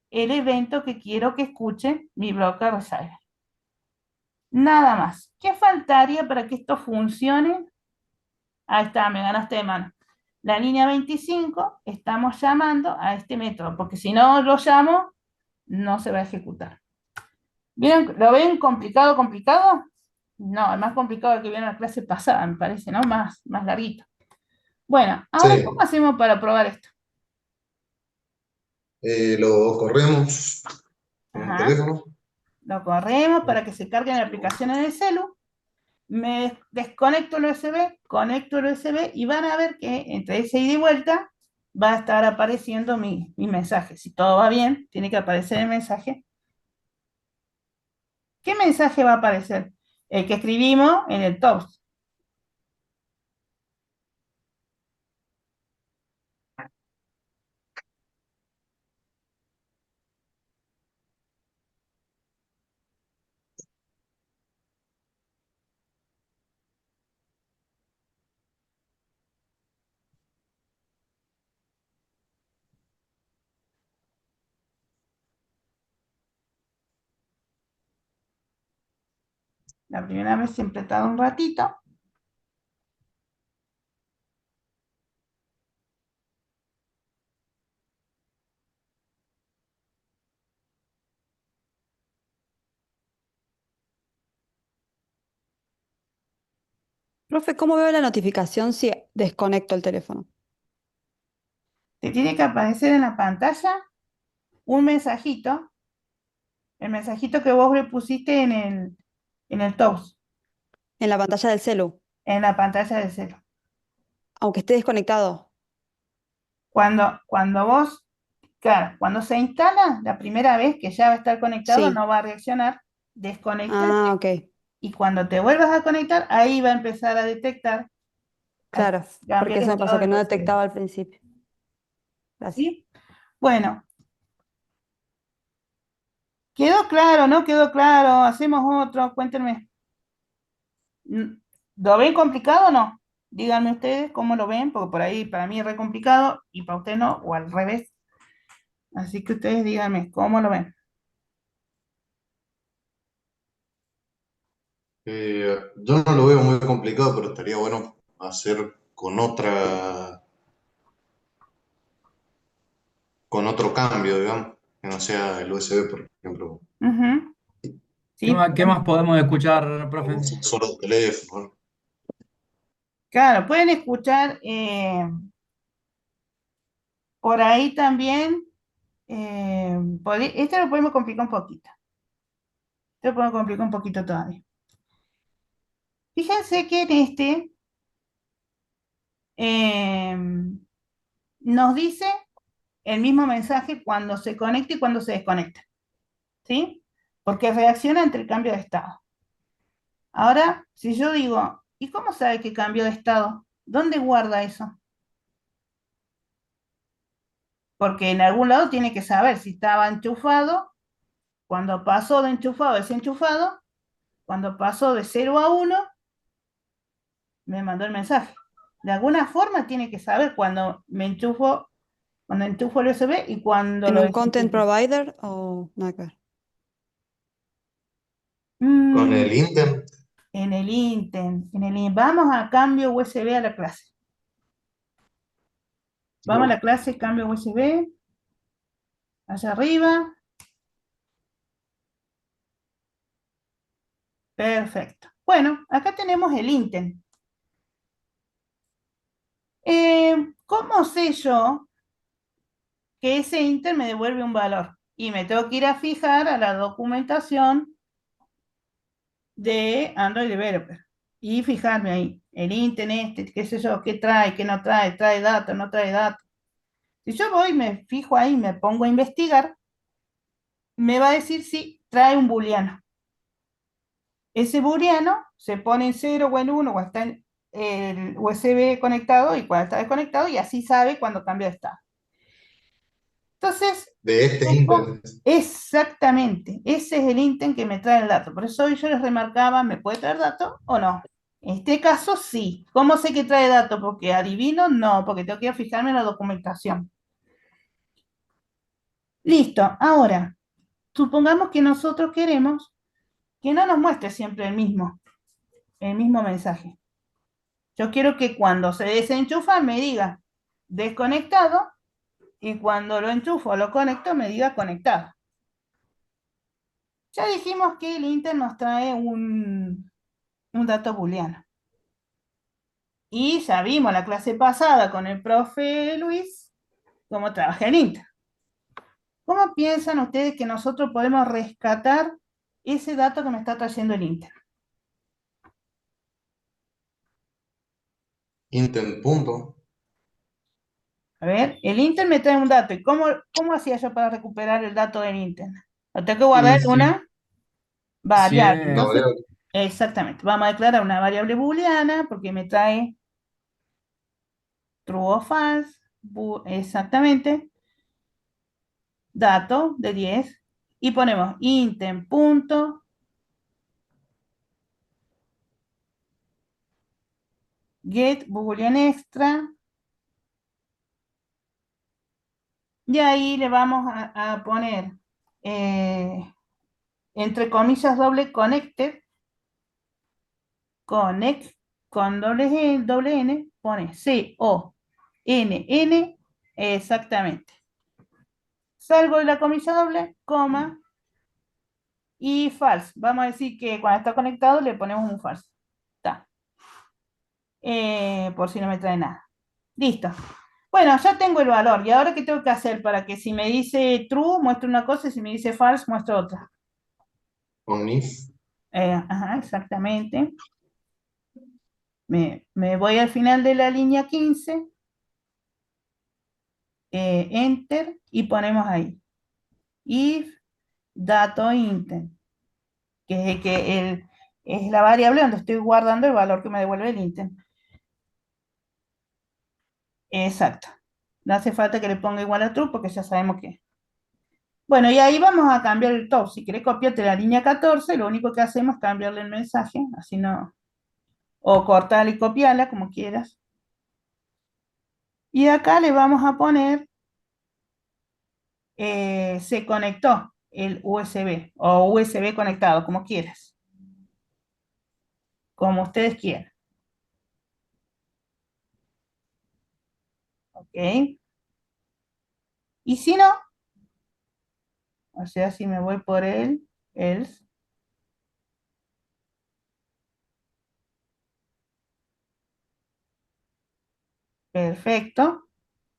el evento que quiero que escuche mi broker receiver. Nada más. ¿Qué faltaría para que esto funcione? Ahí está, me ganaste de mano. La línea 25 estamos llamando a este método, porque si no lo llamo, no se va a ejecutar. ¿Vieron? ¿Lo ven complicado, complicado? No, el más complicado que vieron en la clase pasada, me parece, ¿no? Más larguito. Bueno, ahora, Sí, ¿cómo hacemos para probar esto? lo corremos en el Ajá. teléfono. Lo corremos para que se cargue la aplicación en el celu. Me desconecto el USB, conecto el USB y van a ver que entre ese ida y vuelta va a estar apareciendo mi mensaje. Si todo va bien, tiene que aparecer el mensaje. ¿Qué mensaje va a aparecer? El que escribimos en el toast. La primera vez siempre tarda un ratito. Profe, ¿cómo veo la notificación si desconecto el teléfono? Te tiene que aparecer en la pantalla un mensajito, el mensajito que vos le pusiste en el toast, En la pantalla del celu, en la pantalla del celu. aunque esté desconectado. Cuando vos, claro, cuando se instala la primera vez que ya va a estar conectado, Sí. no va a reaccionar, desconéctate Ah, ok. y cuando te vuelvas a conectar, ahí va a empezar a detectar, a Claro, cambiar porque el eso me pasó estado que del no USB. detectaba al principio. Gracias. ¿Sí? Bueno, ¿quedó claro? ¿No quedó claro? Hacemos otro, cuéntenme. ¿Lo ven complicado o no? Díganme ustedes cómo lo ven, porque por ahí para mí es re complicado y para usted no, o al revés. Así que ustedes díganme cómo lo ven. Yo no lo veo muy complicado, pero estaría bueno hacer con otro cambio, digamos, que no sea el USB, por ejemplo, Ujú. ¿Qué Sí, más, qué más podemos escuchar, o profe? un sensor de teléfono, ¿no? claro, pueden escuchar por ahí también. Este lo podemos complicar un poquito. Este lo podemos complicar un poquito todavía. Fíjense que en este eh, nos dice el mismo mensaje cuando se conecta y cuando se desconecta. ¿Sí? Porque reacciona entre el cambio de estado. Ahora, si yo digo, ¿y cómo sabe que cambió de estado? ¿Dónde guarda eso? Porque en algún lado tiene que saber si estaba enchufado, cuando pasó de enchufado a desenchufado, cuando pasó de 0 a 1, me mandó el mensaje. De alguna forma tiene que saber cuando enchufo el USB y cuando ¿En lo un content desenchufo. provider o nada que ver? Con Mm, el Intent, en el Intent, vamos a cambio USB a la clase. Vamos a la clase cambio USB, allá arriba. Perfecto. Bueno, acá tenemos el Intent. ¿Cómo sé yo que ese Intent me devuelve un valor? Y me tengo que ir a fijar a la documentación de Android Developer y fijarme ahí, el Intent qué sé yo, qué trae, qué no trae, trae datos, no trae datos. Si yo voy, me fijo ahí, me pongo a investigar, me va a decir si trae un booleano. Ese booleano se pone en 0 o en 1 o está en el USB conectado y cuando está desconectado y así sabe cuando cambia de estado. Entonces, de este Intent. exactamente, ese es el intent que me trae el dato. Por eso hoy yo les remarcaba, ¿me puede traer dato o no? En este caso sí. ¿Cómo sé que trae dato? Porque adivino, no, porque tengo que ir a fijarme en la documentación. Listo, ahora, supongamos que nosotros queremos que no nos muestre siempre el mismo mensaje. Yo quiero que cuando se desenchufa me diga desconectado y cuando lo enchufo o lo conecto me diga conectado. Ya dijimos que el intent nos trae un dato booleano. Y ya vimos la clase pasada con el profe Luis cómo trabaja el intent. ¿Cómo piensan ustedes que nosotros podemos rescatar ese dato que me está trayendo el intent? Intent punto. A ver, el intent me trae un dato. ¿Y cómo hacía yo para recuperar el dato del intent? Lo tengo que guardar Y en una si variable. Una es, Entonces, variable. exactamente, vamos a declarar una variable booleana porque me trae true o false, exactamente, dato de 10, y ponemos intent punto get boolean extra, y ahí le vamos a poner entre comillas doble connected, connect con doble N, pone C-O-N-N, exactamente. Salgo de la comilla doble, coma, y false. Vamos a decir que cuando está conectado le ponemos un false. Está. Por si no me trae nada. Listo. Bueno, ya tengo el valor. ¿Y ahora qué tengo que hacer para que si me dice true muestre una cosa y si me dice false muestre otra? Con if. Ajá, exactamente. Me voy al final de la línea 15, enter, y ponemos ahí. If dato intent, es la variable donde estoy guardando el valor que me devuelve el intent. Exacto. No hace falta que le ponga igual a true porque ya sabemos que. Bueno, y ahí vamos a cambiar el top. Si querés copiarte la línea 14, lo único que hacemos es cambiarle el mensaje, así no. O cortarla y copiarla, como quieras. Y acá le vamos a poner, se conectó el USB o USB conectado, como quieras. Como ustedes quieran. ¿Ok? Y si no, o sea, si me voy por el else, perfecto,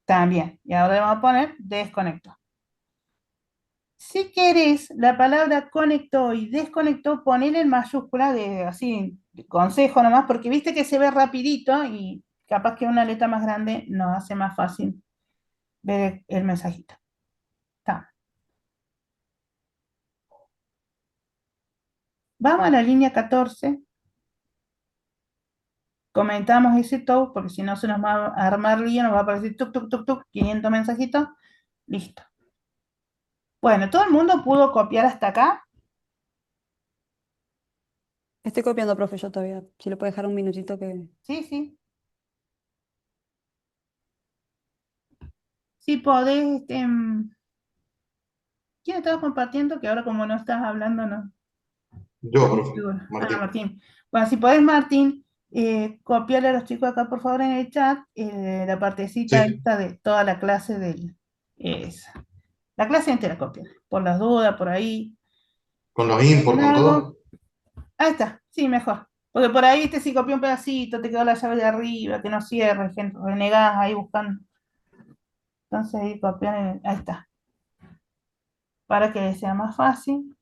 también. Y ahora le vamos a poner desconectó. Si querés, la palabra conectó y desconectó, ponele en mayúscula, así, de consejo nomás, porque viste que se ve rapidito y capaz que una letra más grande nos hace más fácil ver el mensajito. Está. Vamos a la línea 14. Comentamos ese top, porque si no se nos va a armar lío, nos va a aparecer tuk, tuk, tuk, tuk, 500 mensajitos. Listo. Bueno, ¿todo el mundo pudo copiar hasta acá? Estoy copiando, profe, yo todavía. Si le puede dejar un minutito que... Sí, sí. si podés, ¿quién estaba compartiendo? Que ahora como no estás hablando, no. Yo, profe, Seguro. Ah, Martín. Martín. Bueno, si podés, Martín, copiarle a los chicos acá, por favor, en el chat, la partecita Sí, esta de toda la clase del... esa. La clase entera copia, por las dudas, por ahí. con Si los tienen import, con algo. todo. Ahí está, sí, mejor. Porque por ahí, si copió un pedacito, te quedó la llave de arriba, que no cierre, renegás ahí buscando. Entonces ahí copian, ahí está. Para que sea más fácil.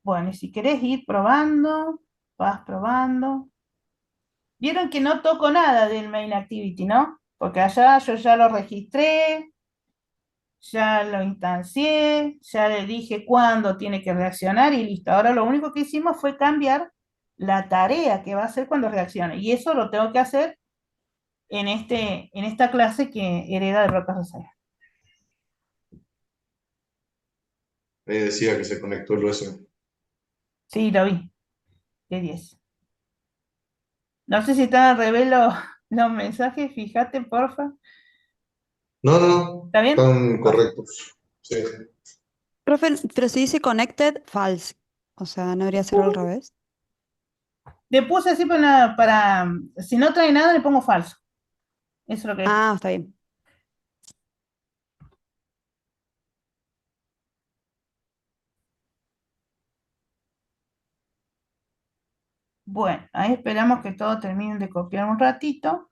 Bueno, y si querés ir probando, vas probando. Vieron que no toco nada del main activity, ¿no? Porque allá yo ya lo registré, ya lo instancié, ya le dije cuándo tiene que reaccionar y listo. Ahora lo único que hicimos fue cambiar la tarea que va a hacer cuando reaccione. Y eso lo tengo que hacer en esta clase que hereda de Roca Rosales. Ahí decía que se conectó el USB. Sí, lo vi. De 10. No sé si están al revés los mensajes, fíjate, porfa. No, no, no, ¿Está bien? están correctos. Sí. Profe, pero si dice connected, false. O sea, ¿no debería ser al revés? Le puse así si no trae nada, le pongo falso. Eso es lo que es. Ah, está bien. Bueno, ahí esperamos que todos terminen de copiar un ratito.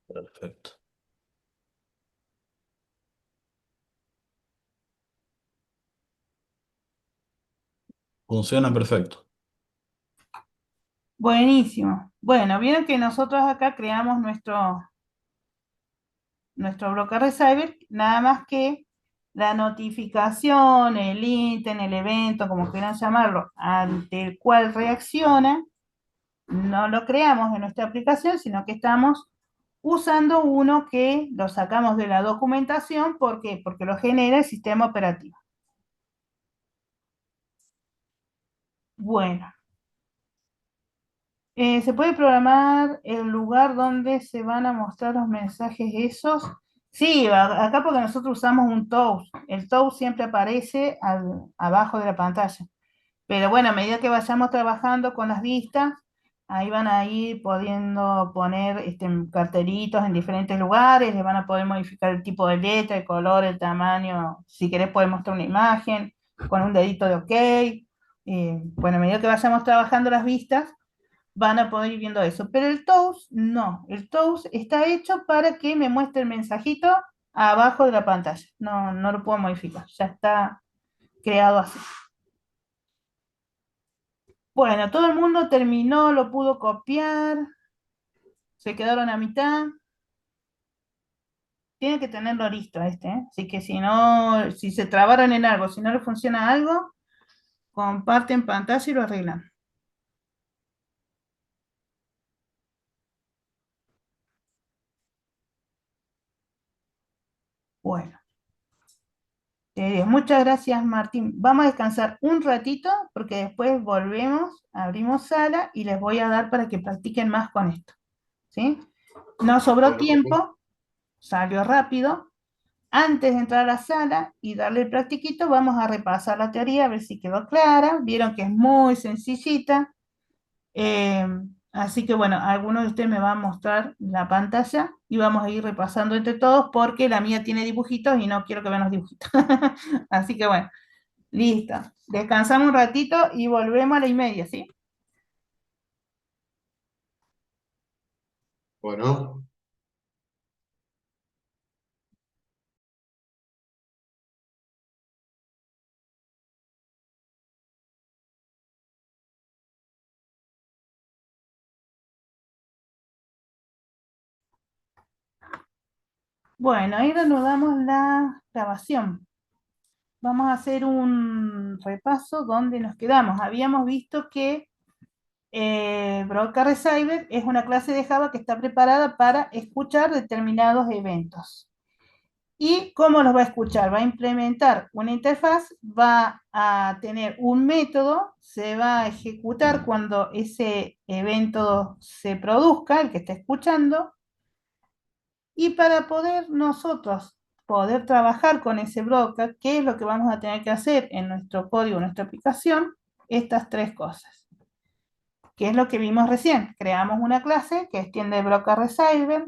Perfecto. Funciona perfecto. Buenísimo. Bueno, vieron que nosotros acá creamos nuestro bloque receiver, nada más que la notificación, el intent, el evento, como quieran llamarlo, ante el cual reacciona, no lo creamos en nuestra aplicación, sino que estamos usando uno que lo sacamos de la documentación. ¿Por qué? Porque lo genera el sistema operativo. Bueno, ¿se puede programar el lugar donde se van a mostrar los mensajes esos? Sí, acá porque nosotros usamos un toast. El toast siempre aparece abajo de la pantalla. Pero bueno, a medida que vayamos trabajando con las vistas, ahí van a ir pudiendo poner cartelitos en diferentes lugares, le van a poder modificar el tipo de letra, el color, el tamaño. Si querés, puedes mostrar una imagen con un dedito de OK. Bueno, a medida que vayamos trabajando las vistas, van a poder ir viendo eso. Pero el toast, no. El toast está hecho para que me muestre el mensajito abajo de la pantalla. No, no lo puedo modificar. Ya está creado así. Bueno, todo el mundo terminó, lo pudo copiar, se quedaron a mitad. Tiene que tenerlo listo ¿eh? Así que si no, si se trabaron en algo, si no le funciona algo, comparten pantalla y lo arreglan. Bueno, muchas gracias, Martín. Vamos a descansar un ratito porque después volvemos, abrimos sala y les voy a dar para que practiquen más con esto. ¿Sí? No sobró Bueno, profe. tiempo, salió rápido. Antes de entrar a la sala y darle el practiquito, vamos a repasar la teoría, a ver si quedó clara. Vieron que es muy sencillita. Eh, Así que bueno, algunos de ustedes me van a mostrar la pantalla y vamos a ir repasando entre todos porque la mía tiene dibujitos y no quiero que vean los dibujitos. Así que bueno, listo. Descansamos un ratito y volvemos a la y media, ¿sí? Bueno. Bueno, ahí reanudamos la grabación. Vamos a hacer un repaso donde nos quedamos. Habíamos visto que Broadcast Receiver es una clase de Java que está preparada para escuchar determinados eventos. ¿Y cómo los va a escuchar? Va a implementar una interfaz, va a tener un método, se va a ejecutar cuando ese evento se produzca, el que está escuchando, y para poder nosotros poder trabajar con ese broadcast, ¿qué es lo que vamos a tener que hacer en nuestro código, en nuestra aplicación? Estas tres cosas. ¿Qué es lo que vimos recién? Creamos una clase que extiende el broadcast receiver.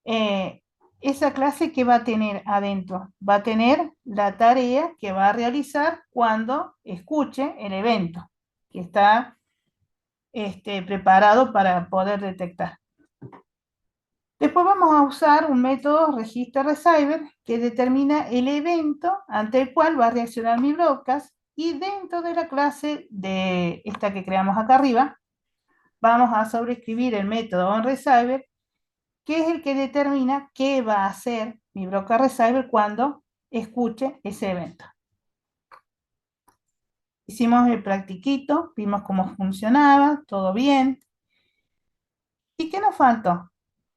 Esa clase que va a tener adentro, va a tener la tarea que va a realizar cuando escuche el evento, que está preparado para poder detectar. Después vamos a usar un método register receiver que determina el evento ante el cual va a reaccionar mi broadcast, y dentro de la clase de esta que creamos acá arriba, vamos a sobreescribir el método onReceiver, que es el que determina qué va a hacer mi broadcast receiver cuando escuche ese evento. Hicimos el practiquito, vimos cómo funcionaba, todo bien. ¿Y qué nos faltó?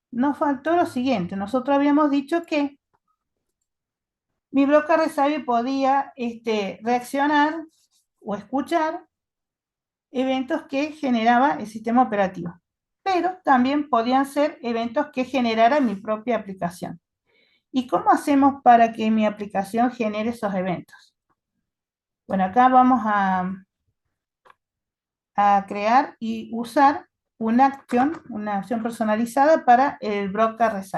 Nos faltó lo siguiente. Nosotros habíamos dicho que mi broadcast receiver podía reaccionar o escuchar eventos que generaba el sistema operativo, pero también podían ser eventos que generara mi propia aplicación. ¿Y cómo hacemos para que mi aplicación genere esos eventos? Bueno, acá vamos a crear y usar una acción personalizada para el broadcast receiver.